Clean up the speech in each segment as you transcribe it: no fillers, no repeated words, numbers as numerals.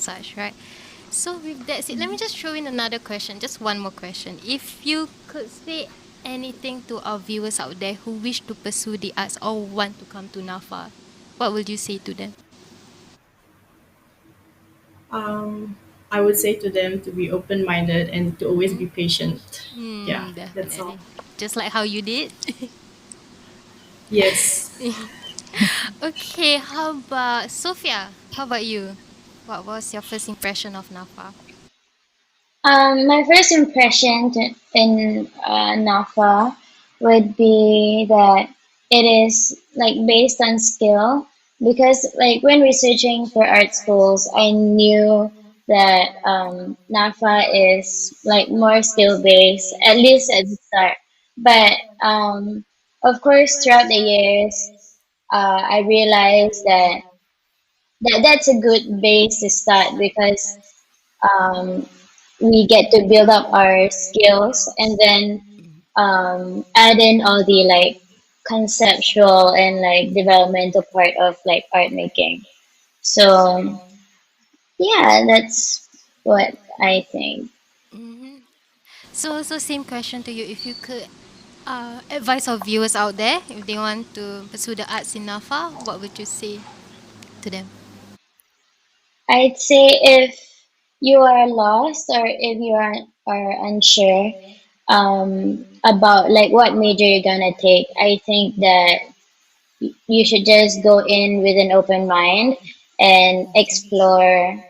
such, right? So with that said, let me just throw in another question, just one more question. If you could say anything to our viewers out there who wish to pursue the arts or want to come to NAFA, what would you say to them? Um, I would say to them to be open minded and to always be patient. Yeah, that's all. Definitely. Just like how you did. Yes. Okay, how about Sophia? How about you? What was your first impression of NAFA? My first impression in NAFA would be that it is like based on skill because like when researching for art schools, I knew that NAFA is like more skill based at least at the start. But of course, throughout the years, I realized that that's a good base to start because um, we get to build up our skills and then add in all the like conceptual and like developmental part of like art making. So yeah, that's what I think. Mm-hmm. So same question to you. If you could advise our viewers out there, if they want to pursue the arts in NAFA, what would you say to them? I'd say if you are lost or if you are unsure about like what major you're gonna take, I think that you should just go in with an open mind and explore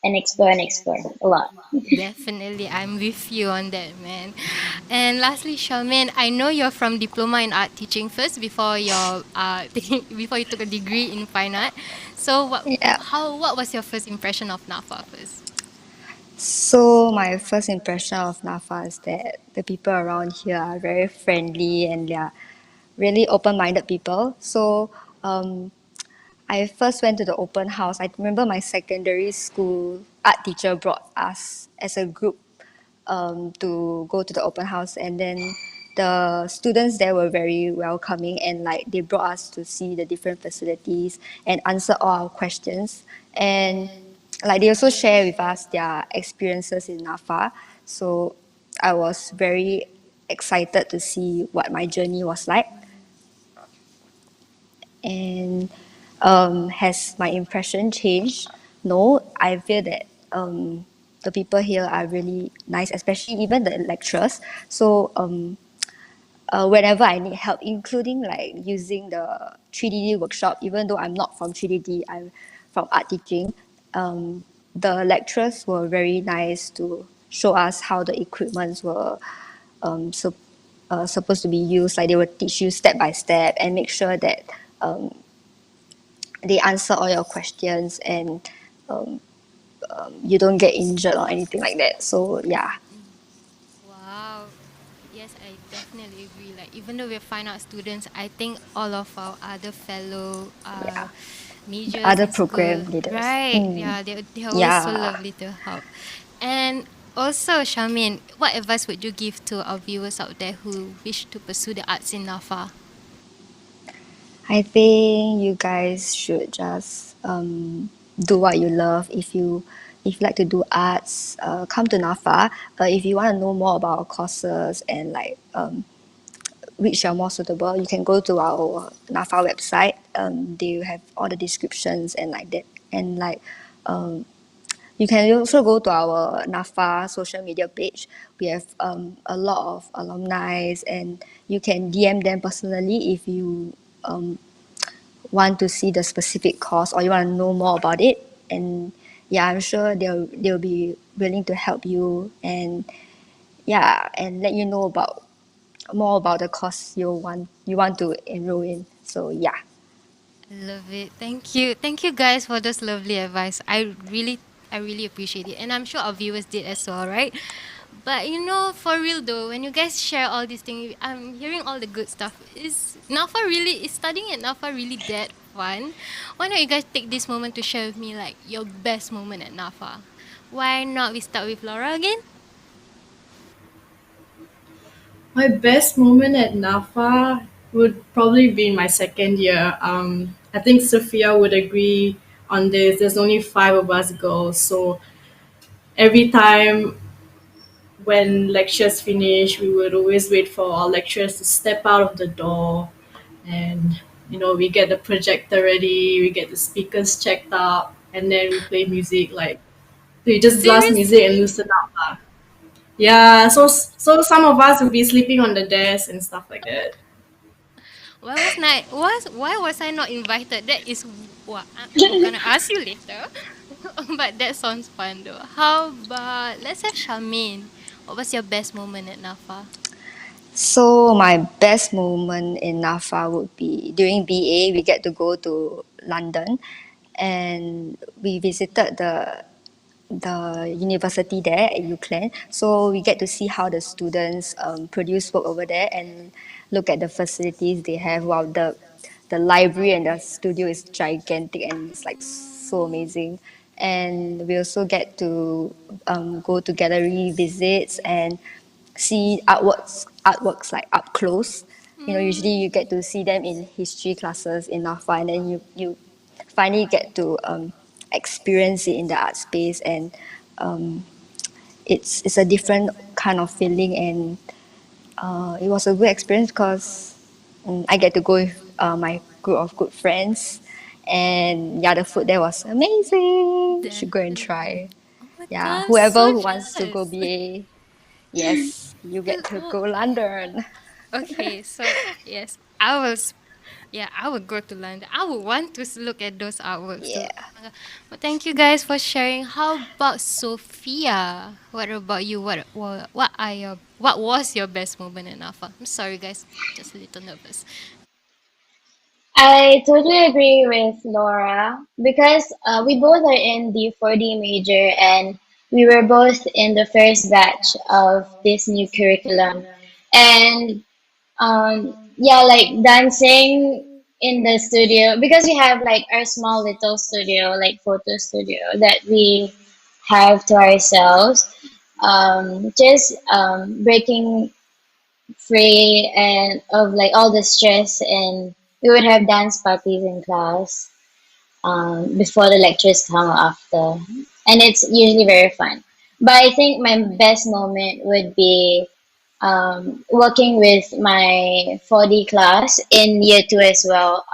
and explore and explore a lot. Definitely, I'm with you on that, man. And lastly, Charmaine, I know you're from Diploma in Art Teaching first before your before you took a degree in fine art. So Yeah. what was your first impression of NAFA first? So my first impression of NAFA is that the people around here are very friendly and they are really open-minded people. So um, I first went to the open house. I remember my secondary school art teacher brought us as a group to go to the open house, and then the students there were very welcoming and like they brought us to see the different facilities and answer all our questions, and like they also share with us their experiences in NAFA. So I was very excited to see what my journey was like. And has my impression changed? No, I feel that the people here are really nice, especially even the lecturers. So whenever I need help, including like using the 3D workshop, even though I'm not from 3D, I'm from art teaching, the lecturers were very nice to show us how the equipments were so, supposed to be used. Like they will teach you step by step and make sure that they answer all your questions and you don't get injured or anything like that. So yeah, Wow. Yes, I definitely agree. Like even though we're fine art students, I think all of our other fellow yeah. The majors other in school, program leaders. right? Mm, Yeah, they're always so yeah, lovely to help. And also, Shamin, what advice would you give to our viewers out there who wish to pursue the arts in NAFA? I think you guys should just do what you love. If you like to do arts, come to NAFA. If you want to know more about our courses and like which are more suitable, you can go to our NAFA website. They have all the descriptions and like that. And like you can also go to our NAFA social media page. We have a lot of alumni, and you can DM them personally if you want to see the specific course or you want to know more about it. And yeah, I'm sure they'll be willing to help you and yeah, and let you know about more about the course you want to enroll in. So yeah. Love it. Thank you. Thank you guys for this lovely advice. I really appreciate it. And I'm sure our viewers did as well, right? But for real though, when you guys share all these things, I'm hearing all the good stuff. Is studying at NAFA really that fun? Why not you guys take this moment to share with me like your best moment at NAFA? Why not we start with Laura again? My best moment at NAFA would probably be in my second year. I think Sophia would agree on this. There's only five of us girls, so every time when lectures finish, we would always wait for our lecturers to step out of the door, and we get the projector ready, we get the speakers checked up, and then we play music. Like we just blast music and Seriously? loosen up. Yeah, so some of us will be sleeping on the desk and stuff like that. Why was I not invited? That is what I'm gonna ask you later. But that sounds fun though. How about let's have Charmaine. What was your best moment at NAFA? So my best moment in NAFA would be during BA. We get to go to London, and we visited the university there at UCLan. So we get to see how the students produce work over there and look at the facilities they have. Wow, the library and the studio is gigantic and it's like so amazing. And we also get to go to gallery visits and see artworks like up close. Usually you get to see them in history classes in NAFA, and then you finally get to experience it in the art space, and it's a different kind of feeling, and it was a good experience because I get to go with my group of good friends, and yeah, the food there was amazing. You should go and Definitely. try. Oh my Yeah, god, I'm whoever so who wants to go jealous. BA, yes, you get to Oh, go London. okay, so yes, yeah, I would go to London. I would want to look at those artworks too. Oh Yeah. my god. But thank you guys for sharing. How about Sophia? What about you? What was your best moment in Alpha? I'm sorry guys, just a little nervous. I totally agree with Laura because we both are in the 4D major and we were both in the first batch of this new curriculum. And yeah, like dancing in the studio because we have like our small little studio, like photo studio that we have to ourselves. Just breaking free and of like all the stress, and we would have dance parties in class before the lectures come after, and it's usually very fun. But I think my best moment would be working with my 4D class in year two as well.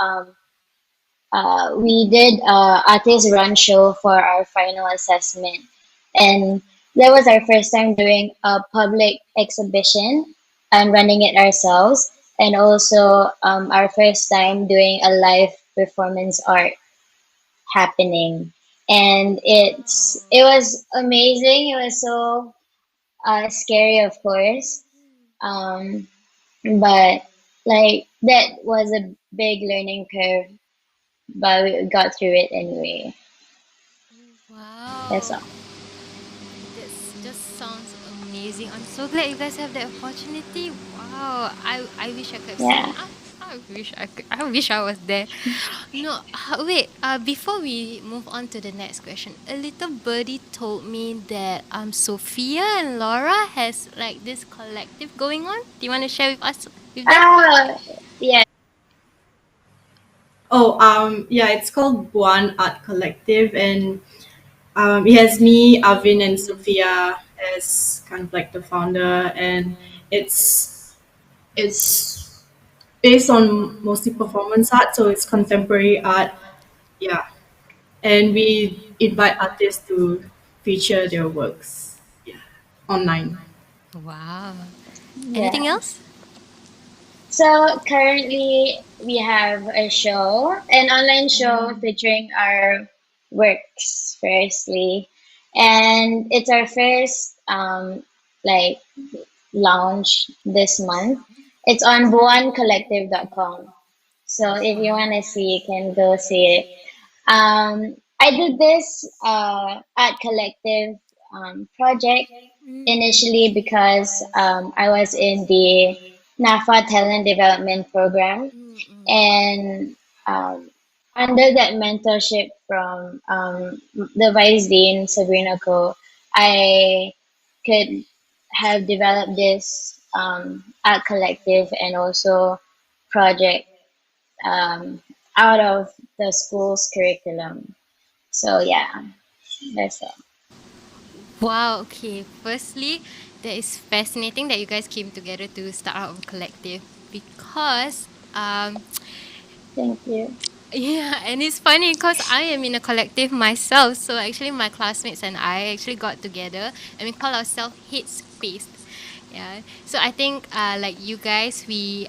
We did artist run show for our final assessment, and that was our first time doing a public exhibition and running it ourselves, and also our first time doing a live performance art happening. And it was amazing. It was so scary, of course, um, but like that was a big learning curve, but we got through it anyway. That's Wow. all. This just sounds amazing. I'm so glad you guys have that opportunity. Wow. I wish I could have seen. Yeah. I wish I could. I wish I was there. No, wait. Before we move on to the next question, a little birdie told me that Sophia and Laura has like this collective going on. Do you want to share with us with that? Ah, yeah. Oh, yeah, it's called Buan Art Collective, and it has me, Avin, and Sophia as kind of like the founder, and it's it's based on mostly performance art, so it's contemporary art. Yeah, and we invite artists to feature their works. Yeah, online. Wow. Anything Yeah. else? So currently we have a show, an online show featuring our works firstly. And it's our first like launch this month. It's on buoncollective.com. So if you want to see, you can go see it. I did this art collective project initially because I was in the NAFA Talent Development Program, and um, under that mentorship from the Vice Dean Sabrina Ko, I could have developed this art collective and also project um, out of the school's curriculum. So yeah, that's it. Wow, okay. Firstly, that is fascinating that you guys came together to start out a collective because Thank you. yeah, and it's funny because I am in a collective myself. So actually my classmates and I actually got together and we call ourselves Hate Spaced. Yeah. So I think like you guys, we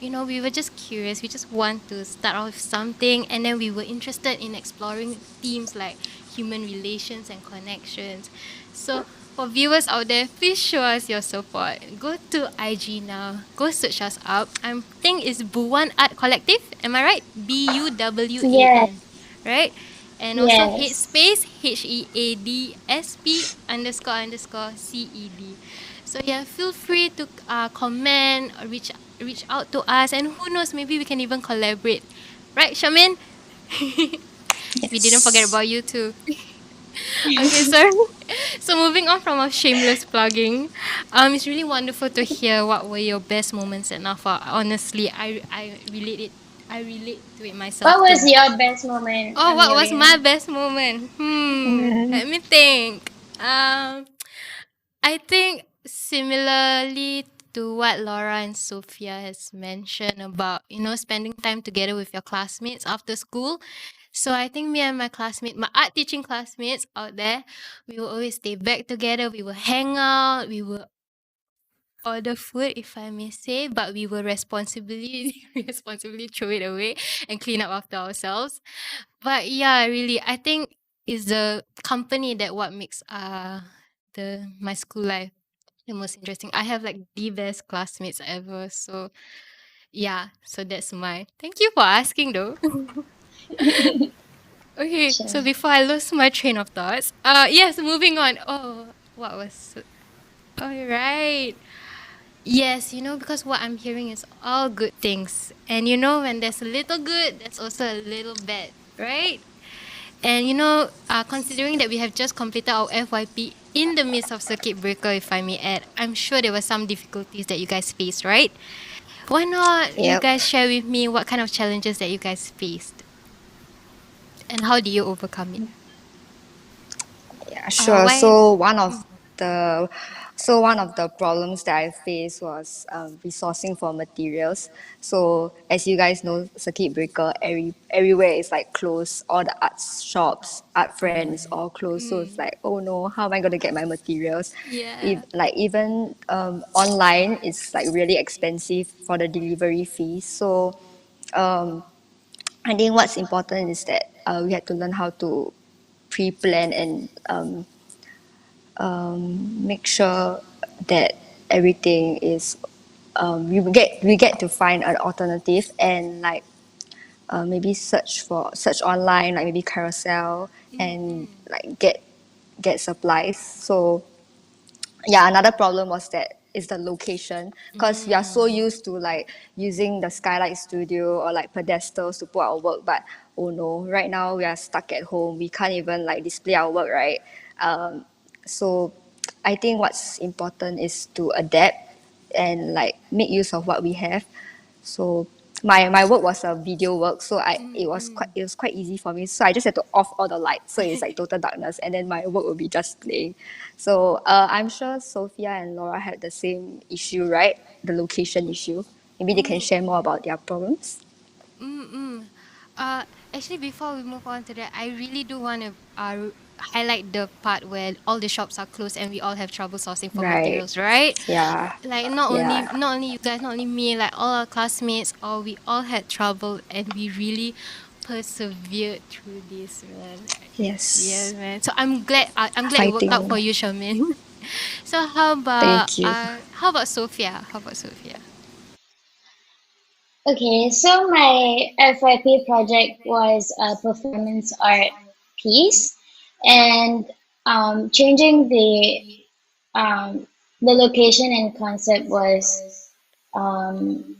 we were just curious. We just want to start off with something and then we were interested in exploring themes like human relations and connections. So for viewers out there, please show us your support. Go to IG now. Go search us up. I think it's Buwan Art Collective. Am I right? Yes, BUWAN. Right? And also Hate yes. Space HEADSP __ CED. So yeah, feel free to comment or reach out to us, and who knows, maybe we can even collaborate. Right, Shamin? We didn't forget Yes. about you too. Okay, so so moving on from our shameless plugging, it's really wonderful to hear what were your best moments at NAFA. Honestly, I relate to it What myself was too. your best moment, Oh, what was my Amelia? best moment? Mm, Let me think. I think similarly to what Laura and Sophia has mentioned about, spending time together with your classmates after school. So I think me and my classmate, my art teaching classmates out there, we will always stay back together. We will hang out. We will order food, if I may say, but we will responsibly responsibly throw it away and clean up after ourselves. But yeah, really, I think is the company that what makes the my school life the most interesting. I have like the best classmates ever. So yeah, so that's my thank you for asking though. Okay, Sure. so before I lose my train of thoughts, yes, moving on. Oh, what was all right. Yes, because what I'm hearing is all good things. And when there's a little good, there's also a little bad, right? And considering that we have just completed our FYP in the midst of circuit breaker, if I may add, I'm sure there were some difficulties that you guys faced, right? Why not you yep. guys share with me what kind of challenges that you guys faced and how do you overcome it? Yeah, sure. Why? The one of the problems that I faced was resourcing for materials. So as you guys know, circuit breaker, everywhere is like closed. All the art shops, art friends, all closed. So it's like, oh no, how am I gonna get my materials? If Yeah. like even online, it's like really expensive for the delivery fees. So I think what's important is that we had to learn how to pre-plan and make sure that everything is we get to find an alternative and like maybe search online like maybe carousel and like get supplies. So yeah, another problem was that is the location because we are so used to like using the skylight studio or like pedestals to put our work, but oh no, right now we are stuck at home, we can't even like display our work, right? So I think what's important is to adapt and like make use of what we have. So my work was a video work, so it was quite easy for me. So I just had to off all the lights, so it's like total darkness, and then my work will be just playing. So I'm sure Sophia and Laura had the same issue, right? The location issue. Maybe they can share more about their problems. Mm-mm. Actually, before we move on to that, I really do want to highlight the part where all the shops are closed and we all have trouble sourcing for Right. materials, right? Yeah. Like Yeah. not only you guys, not only me, like all our classmates, or we all had trouble and we really persevered through this, man. Yeah, Yes. man. So I'm glad it worked out Fighting. for you, Charmaine. So Thank you. how about Sophia? How about Sophia? Okay, so my FYP project was a performance art piece, and changing um, the location and concept was um,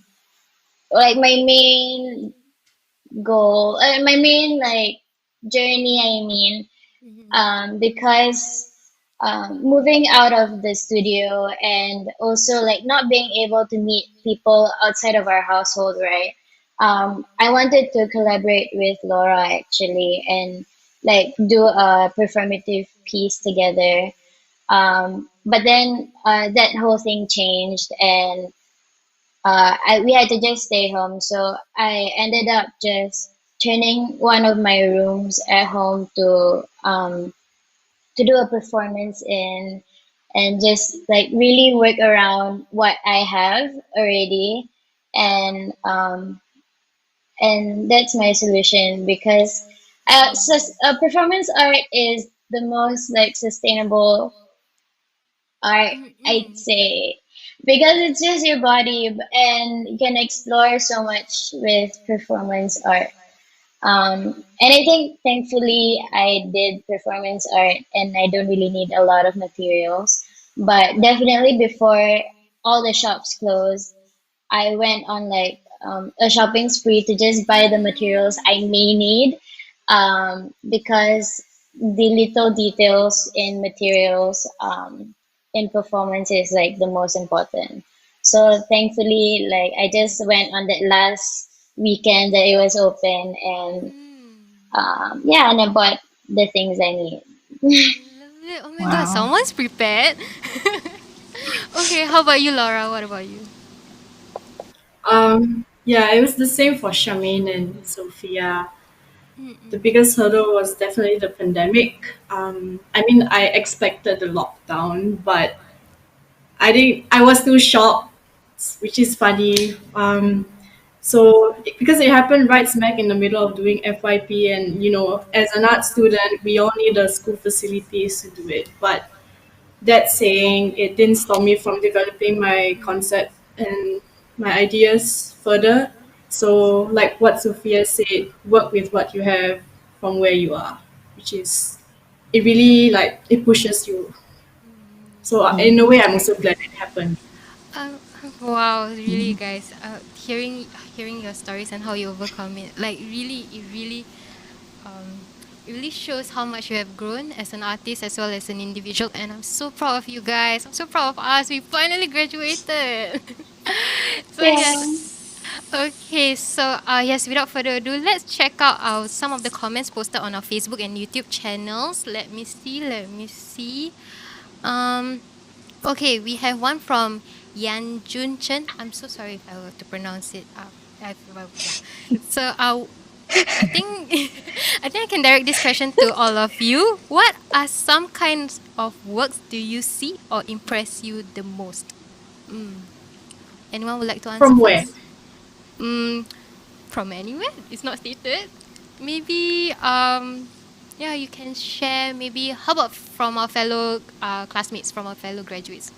like my main like journey. I mean, because moving out of the studio and also like not being able to meet people outside of our household, right? I wanted to collaborate with Laura actually, and like do a performative piece together. But then that whole thing changed, and we had to just stay home. So I ended up just turning one of my rooms at home to do a performance in, and just like really work around what I have already, and that's my solution because performance art is the most like sustainable art, I'd Mm-mm. say, because it's just your body and you can explore so much with performance art. And I think thankfully I did performance art and I don't really need a lot of materials. But definitely before all the shops closed, I went on like a shopping spree to just buy the materials I may need, because the little details in materials in performance is like the most important. So thankfully, like I just went on that last weekend that it was open, and Mm. yeah, and I bought the things I need. Love it. Oh my god, Wow. someone's prepared. Okay, how about you, Laura? What about you? Yeah, it was the same for Charmaine and Sophia. The Mm-mm. biggest hurdle was definitely the pandemic. I mean, I expected the lockdown, but I was too shocked, which is funny. Because it happened right smack in the middle of doing FYP, and as an art student, we all need the school facilities to do it. But that saying, it didn't stop me from developing my concept and my ideas further. So, like what Sophia said, work with what you have from where you are, which is it really like it pushes you. So, in a way, I'm also glad it happened. Um, wow, really, guys. Hearing your stories and how you overcome it, like um, it really shows how much you have grown as an artist as well as an individual. And I'm so proud of you guys. I'm so proud of us. We finally graduated. So yes. Yeah. Okay, so yes, without further ado, let's check out some of the comments posted on our Facebook and YouTube channels. Let me see. Let me see. Um, Okay, we have one from Yan Jun Chen. I'm so sorry if I were to pronounce it. Well, yeah. So, I think I think I can direct this question to all of you. What are some kinds of works do you see or impress you the most? Mm. Anyone would like to answer From where? first? Mm, from anywhere? It's not stated. Maybe yeah, you can share. Maybe how about from our fellow classmates, from our fellow graduates?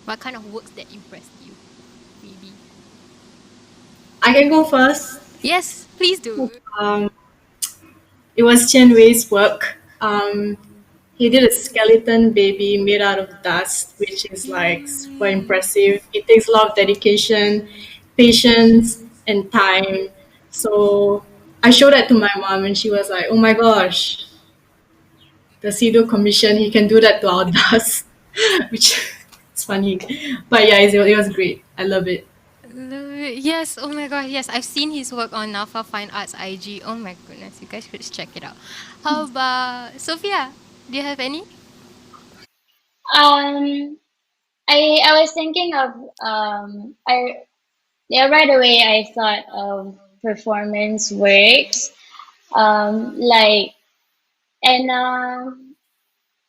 What kind of works that impressed you? Maybe. I can go first. Yes, please do. Um, it was Chen Wei's work. He did a skeleton baby made out of dust, which is like super Mm. impressive. It takes a lot of dedication, patience, and time. So I showed that to my mom, and she was like, "Oh my gosh, the CEDO commission, he can do that to our dust," which is funny. But yeah, it was great. I love it. Love it. Yes, oh my god, yes. I've seen his work on Nafa Fine Arts IG. Oh my goodness, you guys should check it out. How about Sophia? Do you have any? Um, I was thinking of I yeah, right away I thought of performance works, like Anna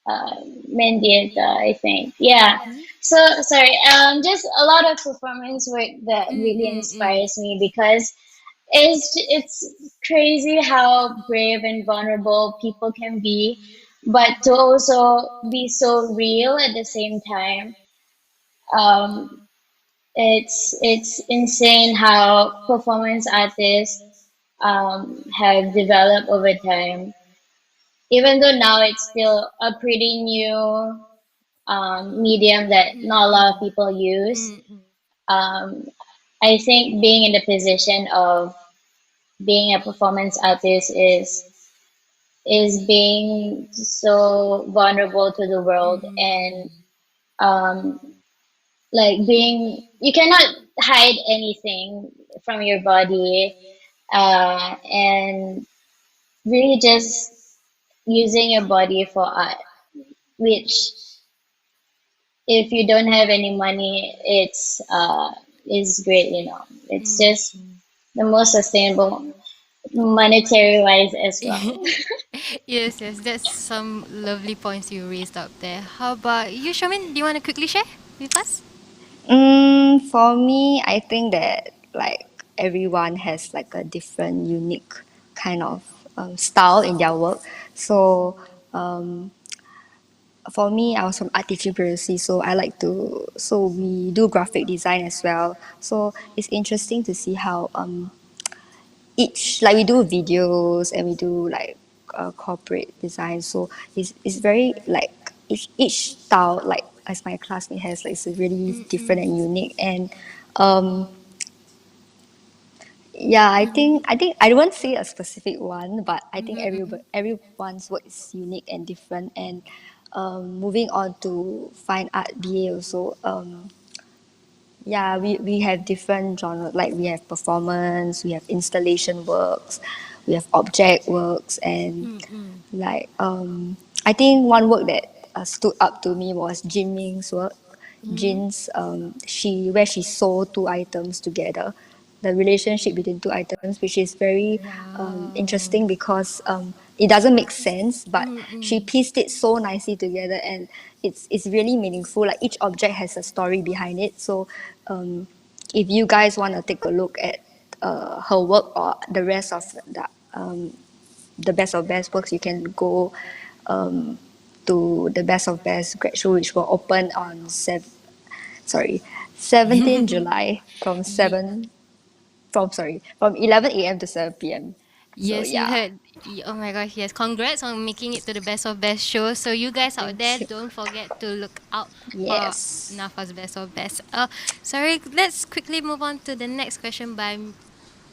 Mendieta, I think. Yeah. Mm-hmm. So sorry, just a lot of performance work that really Mm-mm-mm. inspires me because it's crazy how brave and vulnerable people can be, but to also be so real at the same time. Um, it's insane how performance artists have developed over time. Even though now it's still a pretty new medium that not a lot of people use, Mm-mm. um, I think being in the position of being a performance artist is being so vulnerable to the world, and um, like being you cannot hide anything from your body, and really just using your body for art, which if you don't have any money, it's is great, you know. It's just the most sustainable monetary wise as well. Yes, yes, that's some lovely points you raised up there. How about you, Shamin? Do you want to quickly share with us? For me, I think that like everyone has like a different, unique kind of style in their work. So for me, I was from art teaching previously, so I like to. So we do graphic design as well. So it's interesting to see how each like we do videos and we do like corporate design. So it's very like each style like as my classmate has like it's really different and unique and um yeah, I think I won't say a specific one, but I think everyone's work is unique and different. And moving on to fine art BA also, yeah, we have different genres. Like we have performance, we have installation works, we have object works, and like I think one work that stood up to me was Jin Ming's work. Jin's she sew two items together, the relationship between two items, which is very Wow. interesting because it doesn't make sense, but she pieced it so nicely together, and it's really meaningful. Like each object has a story behind it. So if you guys want to take a look at her work or the rest of the best of best works, you can go to the best of best grad show, which will open on sorry 17 July from Ye- 7 from sorry from 11 a.m. to 7 p.m. So yes, you yeah, heard. Oh my gosh, yes. Congrats on making it to the best of best show. So you guys out there, thank you. don't forget to look out for Yes. NAFA's best of best. Sorry, let's quickly move on to the next question by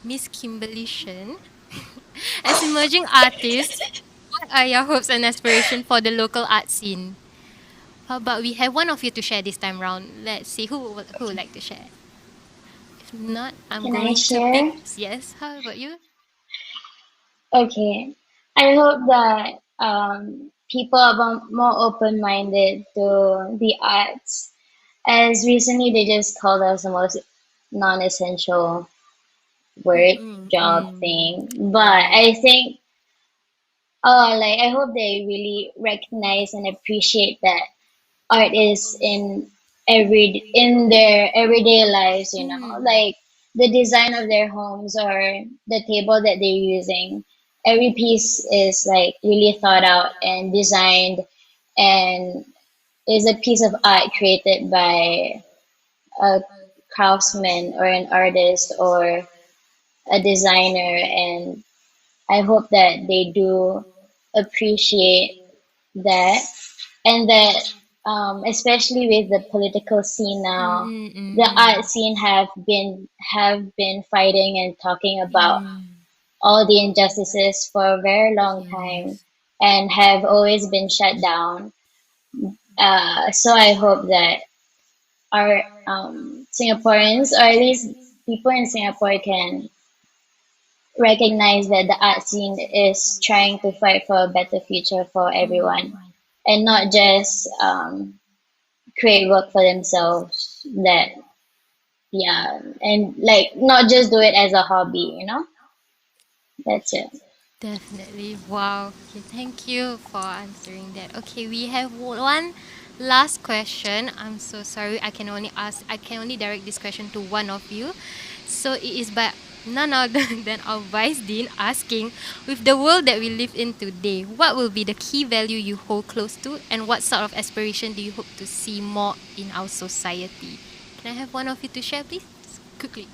Miss Kimberly Shen. As emerging artists, what are your hopes and aspirations for the local art scene? How about we have one of you to share this time round? Let's see who would like to share. If not, I'm Can I going to pick. share? Yes. How about you? Okay. I hope that people are more open minded to the arts, as recently they just called us the most non essential work job thing. But Right. I think, like, I hope they really recognize and appreciate that art is in their everyday lives, you know, like the design of their homes or the table that they're using. Every piece is like really thought out and designed and is a piece of art created by a craftsman or an artist or a designer. And I hope that they do appreciate that, and that especially with the political scene now, the art scene have been fighting and talking about all the injustices for a very long time Yes. and have always been shut down. So I hope that our Singaporeans, or at least people in Singapore, can recognize that the art scene is trying to fight for a better future for everyone and not just create work for themselves. That, yeah, and like not just do it as a hobby, you know. That's it. Definitely. Wow. Okay, thank you for answering that. Okay, we have one last question. I'm so sorry. I can only direct this question to one of you. So it is by none other than our Vice Dean asking, with the world that we live in today, what will be the key value you hold close to and what sort of aspiration do you hope to see more in our society? Can I have one of you to share, please? Quickly.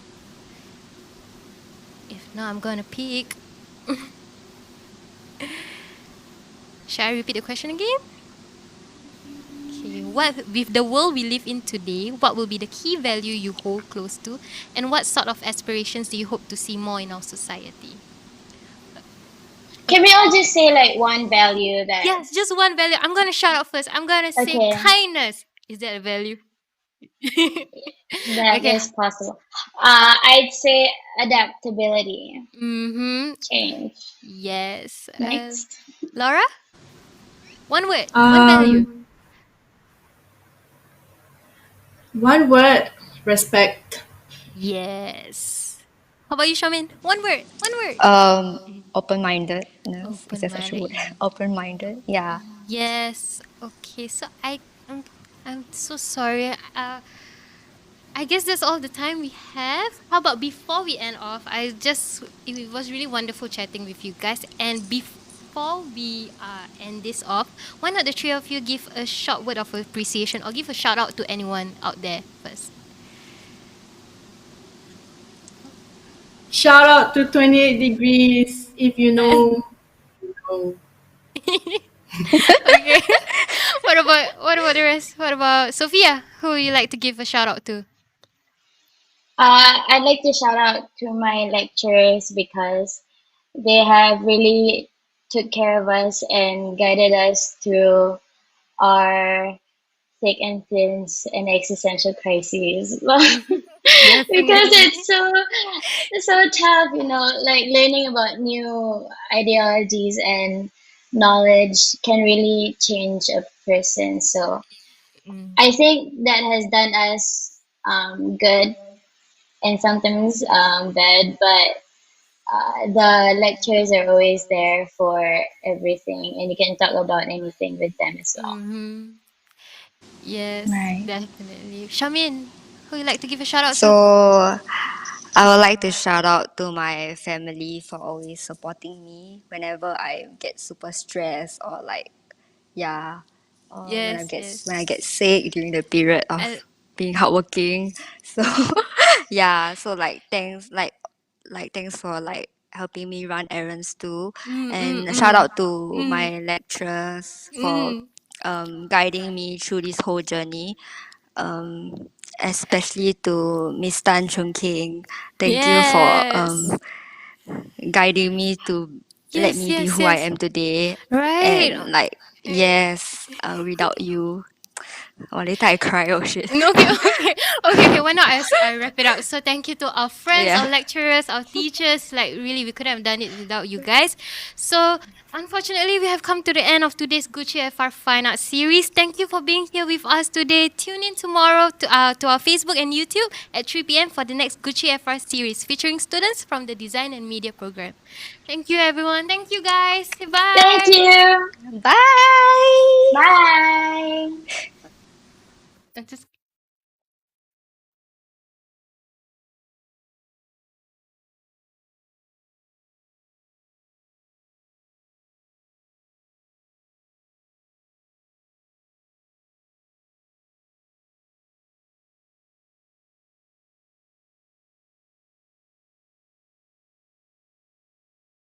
If not, I'm gonna pick. Shall I repeat the question again? Okay, what with the world we live in today, what will be the key value you hold close to, and what sort of aspirations do you hope to see more in our society? Can Okay. we all just say like one value that? Yes, just one value. I'm gonna shout out first. I'm gonna say Okay, kindness. Is that a value? that Okay. is possible. I'd say adaptability, Mm-hmm. change. Yes. Next. Laura? One word, one value. Um, one word, respect. Yes. How about you, Shamin? One word, one word. Open-mindedness. Is there such a Open-minded. word? Open-minded. Yeah. Yes. Okay. So I'm so sorry. I guess that's all the time we have. How about before we end off? It was really wonderful chatting with you guys. And before we end this off, why not the three of you give a short word of appreciation or give a shout out to anyone out there first? Shout out to 28 Degrees. If you know, you know. Okay. What about the rest? What about Sophia? Who you like to give a shout out to? I'd like to shout out to my lecturers because they have really took care of us and guided us through our thick and thins and existential crises. Because Definitely. it's so tough, like learning about new ideologies and knowledge can really change a person. So Mm. I think that has done us good and sometimes bad, but the lectures are always there for everything, and you can talk about anything with them as well. Mm-hmm. Yes, Right. definitely. Shamin, who you like to give a shout out to? So I would like to shout out to my family for always supporting me whenever I get super stressed or like yeah, or Yes, when I yes. get sick during the period I, of being hardworking. So yeah, so like thanks for like helping me run errands too, mm, mm, and shout mm, out to mm, my lecturers for mm. guiding me through this whole journey. Especially to Miss Tan Chung King. Thank you for Yes. guiding me to let Yes, me be yes, who I yes. am today. Right. And like, yes, without you, oh, later I cry. Oh shit. No, okay, okay, okay, okay. Why not I wrap it up? So thank you to our friends, Yeah. our lecturers, our teachers. Like really, we couldn't have done it without you guys. So unfortunately, we have come to the end of today's Gucci FR Fine Art series. Thank you for being here with us today. Tune in tomorrow to our Facebook and YouTube at 3 p.m. for the next Gucci FR series featuring students from the Design and Media program. Thank you, everyone. Thank you, guys. Thank Bye. you. Bye. Bye.